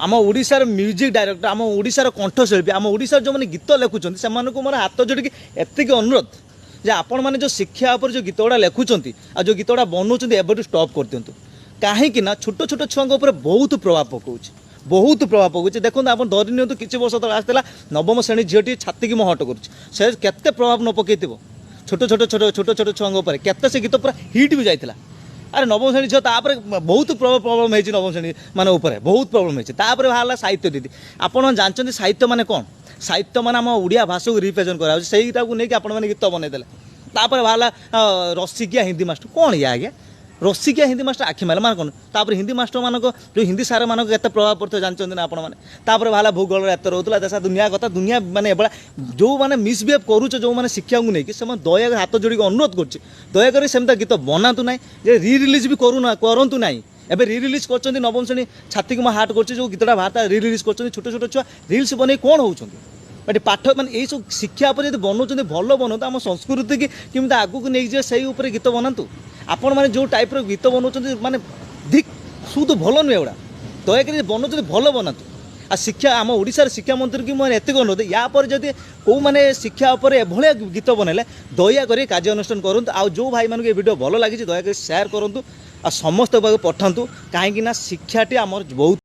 आम ओडिशार music director आम ओडिशार कंठशिल्पी आम ओडिशार जो मैंने गीत लिखुंट से मोर हाथ जोड़ी एतिक अनुरोध जे आपण मैंने जो शिक्षा पर जो गीत गुड़ा लिखुंट आ जो गीत गुड़ा बनाऊँ एवं स्टॉप कर दिंतु कहीं छोट छोट छुआ बहुत प्रभाव पकाउछ बहुत प्रभाव पकाउछ देखो आप धरी नि किसी वर्ष तक आसला नवम श्रेणी झीटी छाती की महट करते प्रभाव न पकई छोट छोट छोट छोट छोट छुआ केते से गीत पूरा हिट भी जाइला अरे नवम श्रेणी झील तापर बहुत प्रॉब्लम है नवम श्रेणी मान बहुत प्रॉब्लम है बाहर साहित्य दीदी आपड़ जानते साहित्य माने कौन साहित्य मान आम ओडिया भाषा को रिप्रेजेंट कराटा को लेकिन आपण गीत बनईदे बाहर रसिकिया हिंदी मास्टर कौन या आज्ञा रसिकिया हिंदी मास्टर आखि मारे मान कौन तापर हिंदी मास्टर मान जो हिंदी सार मान के प्रभाव पड़ता जानते ना आपण मैंने बाहर भूगोल एत रोला देशा दुनिया कथा दुनिया माने एबला जो मैंने मिसबिहेव करुच जो मैंने शिक्षा को लेकिन से दया हाथ जोड़ी अनुरोध कर दयाकोरी सेमता गीत बनातु ना जे रि रिलीज भी करूँ ना एबे रि रिलीज कर नवम श्रेणी छाती को हार्ट कर जो गीतटा बाहर रि रिलीज कर छोट छोट छुआ रिल्स बन कौन होती बट पाठ मान यही सब शिक्षा पर जब बनाऊँ भल बनाऊँ आम संस्कृति की केमी आगू को नहीं जाए गीत बनातु आपण मैंने जो टाइप गीत बनाऊँ माने धिक सुध भल नुहे एगुड़ा दयाकोरी बनाऊँ भल बनातु आ शिक्षा आम ओडिशार शिक्षा मंत्री की मैंने एत अनुरोध या पर जब कौ मैंने शिक्षा उपर एभलिया गीत बनैले दयाकोरी कार्यानुष्ठान करूँ आ जो भाई मानक वीडियो भल लगी दयाकोरी शेयर करूँ आ समस्त पठातु कहीं शिक्षाटी आम बहुत